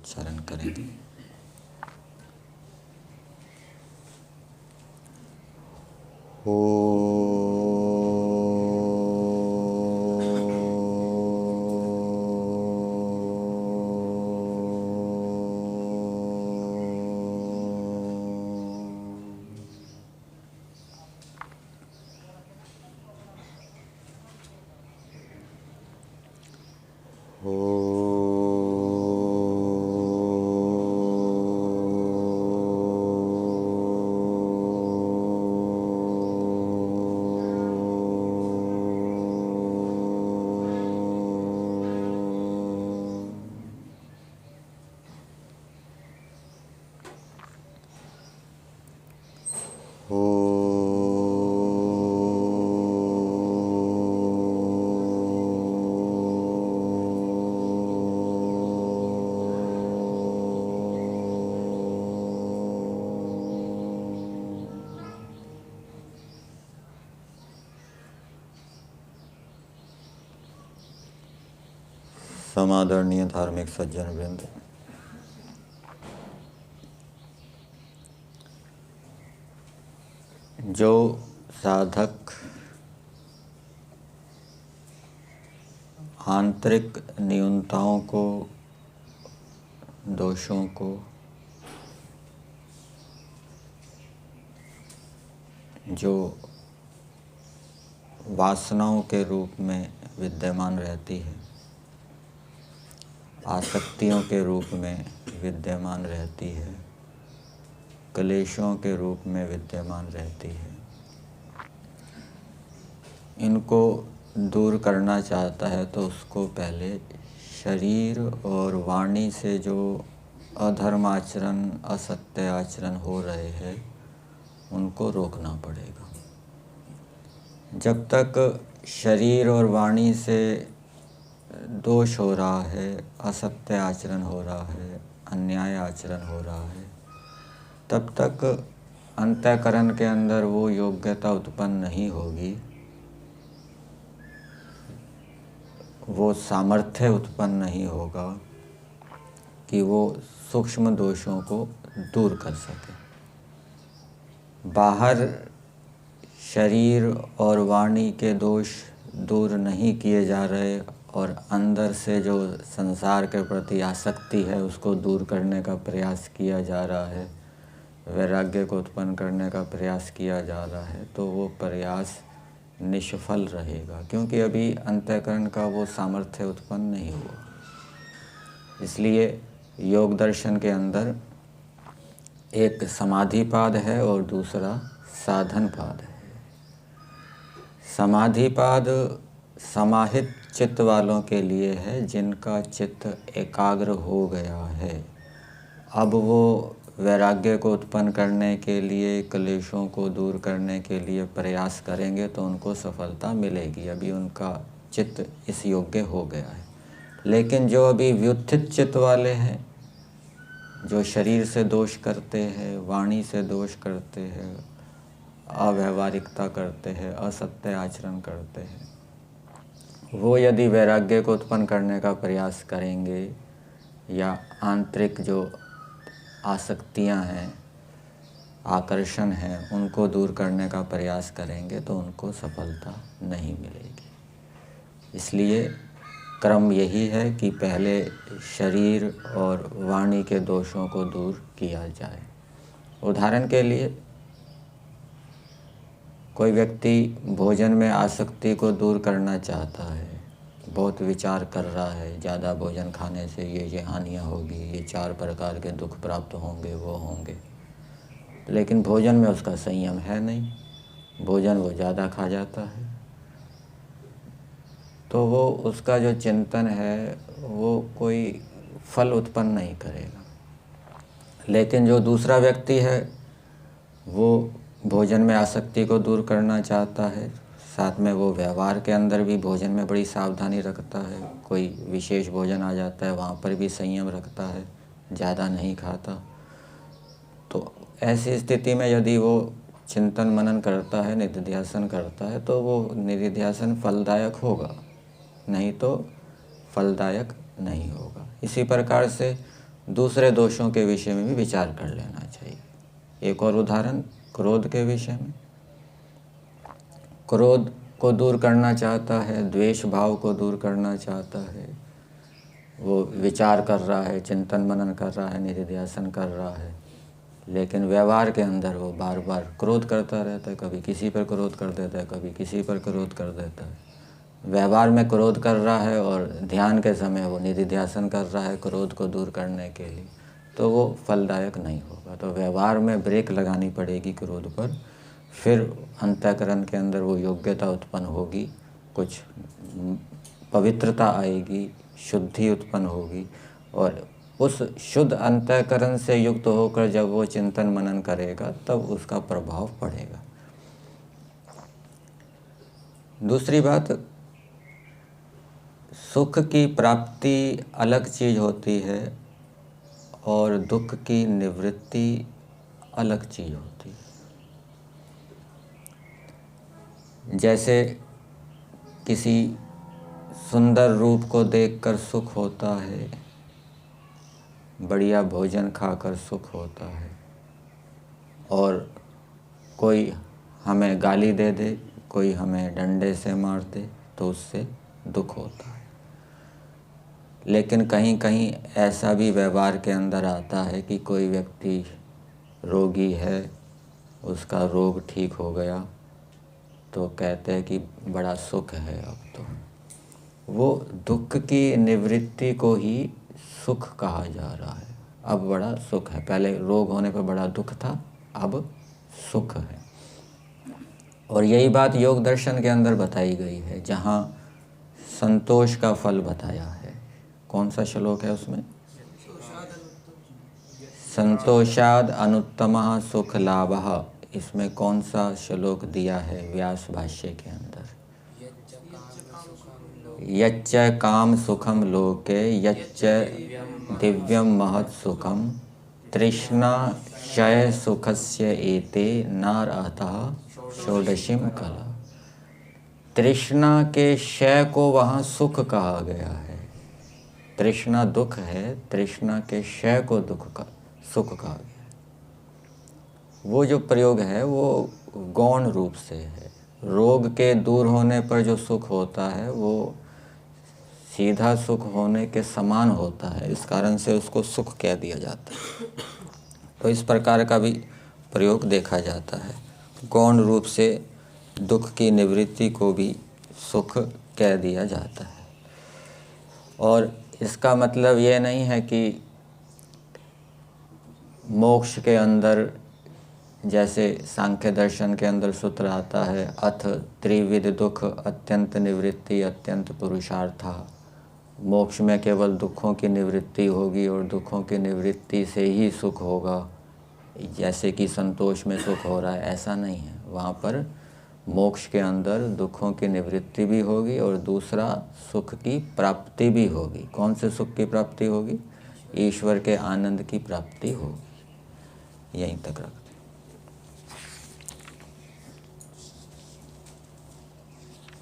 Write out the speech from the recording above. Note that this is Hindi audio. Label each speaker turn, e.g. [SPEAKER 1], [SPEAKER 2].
[SPEAKER 1] उच्चारण करेंगे। समादरणीय धार्मिक सज्जन वृंद, जो साधक आंतरिक न्यूनताओं को, दोषों को, जो वासनाओं के रूप में विद्यमान रहती है, आसक्तियों के रूप में विद्यमान रहती है, क्लेशों के रूप में विद्यमान रहती है, इनको दूर करना चाहता है तो उसको पहले शरीर और वाणी से जो अधर्म आचरण, असत्य आचरण हो रहे हैं उनको रोकना पड़ेगा। जब तक शरीर और वाणी से दोष हो रहा है, असत्य आचरण हो रहा है, अन्याय आचरण हो रहा है, तब तक अंतःकरण के अंदर वो योग्यता उत्पन्न नहीं होगी, वो सामर्थ्य उत्पन्न नहीं होगा कि वो सूक्ष्म दोषों को दूर कर सके। बाहर शरीर और वाणी के दोष दूर नहीं किए जा रहे और अंदर से जो संसार के प्रति आसक्ति है उसको दूर करने का प्रयास किया जा रहा है, वैराग्य को उत्पन्न करने का प्रयास किया जा रहा है, तो वो प्रयास निष्फल रहेगा, क्योंकि अभी अंतःकरण का वो सामर्थ्य उत्पन्न नहीं हुआ। इसलिए योग दर्शन के अंदर एक समाधिपाद है और दूसरा साधनपाद है। समाधिपाद समाहित चित्त वालों के लिए है, जिनका चित्त एकाग्र हो गया है। अब वो वैराग्य को उत्पन्न करने के लिए, क्लेशों को दूर करने के लिए प्रयास करेंगे तो उनको सफलता मिलेगी। अभी उनका चित्त इस योग्य हो गया है। लेकिन जो अभी व्युत्थित चित्त वाले हैं, जो शरीर से दोष करते हैं, वाणी से दोष करते हैं, अव्यवहारिकता करते हैं, असत्य आचरण करते हैं, वो यदि वैराग्य को उत्पन्न करने का प्रयास करेंगे या आंतरिक जो आसक्तियां हैं, आकर्षण हैं, उनको दूर करने का प्रयास करेंगे तो उनको सफलता नहीं मिलेगी। इसलिए क्रम यही है कि पहले शरीर और वाणी के दोषों को दूर किया जाए। उदाहरण के लिए कोई व्यक्ति भोजन में आसक्ति को दूर करना चाहता है, बहुत विचार कर रहा है, ज़्यादा भोजन खाने से ये हानियाँ होगी, ये 4 प्रकार के दुख प्राप्त होंगे, वो होंगे, लेकिन भोजन में उसका संयम है नहीं, भोजन वो ज़्यादा खा जाता है, तो वो उसका जो चिंतन है वो कोई फल उत्पन्न नहीं करेगा। लेकिन जो दूसरा व्यक्ति है वो भोजन में आसक्ति को दूर करना चाहता है, साथ में वो व्यवहार के अंदर भी भोजन में बड़ी सावधानी रखता है। कोई विशेष भोजन आ जाता है वहाँ पर भी संयम रखता है, ज़्यादा नहीं खाता। तो ऐसी स्थिति में यदि वो चिंतन मनन करता है, निधिध्यासन करता है, तो वो निधिध्यासन फलदायक होगा, नहीं तो फलदायक नहीं होगा। इसी प्रकार से दूसरे दोषों के विषय में भी विचार कर लेना चाहिए। एक और उदाहरण क्रोध के विषय में। क्रोध को दूर करना चाहता है, द्वेष भाव को दूर करना चाहता है, वो विचार कर रहा है, चिंतन मनन कर रहा है, निधिध्यासन कर रहा है, लेकिन व्यवहार के अंदर वो बार बार क्रोध करता रहता है। कभी किसी पर क्रोध कर देता है, कभी किसी पर क्रोध कर देता है। व्यवहार में क्रोध कर रहा है और ध्यान के समय वो निधिध्यासन कर रहा है क्रोध को दूर करने के लिए, तो वो फलदायक नहीं होगा। तो व्यवहार में ब्रेक लगानी पड़ेगी क्रोध पर, फिर अंतःकरण के अंदर वो योग्यता उत्पन्न होगी, कुछ पवित्रता आएगी, शुद्धि उत्पन्न होगी, और उस शुद्ध अंतःकरण से युक्त होकर जब वो चिंतन मनन करेगा तब उसका प्रभाव पड़ेगा। दूसरी बात, सुख की प्राप्ति अलग चीज़ होती है और दुख की निवृत्ति अलग चीज़ होती है। जैसे किसी सुंदर रूप को देखकर सुख होता है, बढ़िया भोजन खाकर सुख होता है, और कोई हमें गाली दे दे, कोई हमें डंडे से मार दे तो उससे दुख होता है। लेकिन कहीं कहीं ऐसा भी व्यवहार के अंदर आता है कि कोई व्यक्ति रोगी है, उसका रोग ठीक हो गया तो कहते हैं कि बड़ा सुख है अब तो। वो दुख की निवृत्ति को ही सुख कहा जा रहा है। अब बड़ा सुख है, पहले रोग होने पर बड़ा दुख था, अब सुख है। और यही बात योग दर्शन के अंदर बताई गई है, जहाँ संतोष का फल बताया है। कौन सा श्लोक है उसमें? संतोषाद अनुत्तमः सुख लाभः। इसमें कौन सा श्लोक दिया है व्यास भाष्य के अंदर? यच्च काम सुखम लोके यच्च दिव्यम महत् सुखम तृष्णा क्षय सुखस्य एते नारअतः षोडशीम कला। तृष्णा के क्षय को वहाँ सुख कहा गया है। तृष्णा दुख है, तृष्णा के क्षय को सुख कहा गया है। वो जो प्रयोग है वो गौण रूप से है। रोग के दूर होने पर जो सुख होता है वो सीधा सुख होने के समान होता है, इस कारण से उसको सुख कह दिया जाता है। तो इस प्रकार का भी प्रयोग देखा जाता है। गौण रूप से दुख की निवृत्ति को भी सुख कह दिया जाता है। और इसका मतलब ये नहीं है कि मोक्ष के अंदर, जैसे सांख्य दर्शन के अंदर सूत्र आता है, अथ त्रिविध दुख अत्यंत निवृत्ति अत्यंत पुरुषार्था। मोक्ष में केवल दुखों की निवृत्ति होगी और दुखों की निवृत्ति से ही सुख होगा, जैसे कि संतोष में सुख हो रहा है, ऐसा नहीं है। वहाँ पर मोक्ष के अंदर दुखों की निवृत्ति भी होगी और दूसरा सुख की प्राप्ति भी होगी। कौन से सुख की प्राप्ति होगी? ईश्वर के आनंद की प्राप्ति होगी। यहीं तक रख।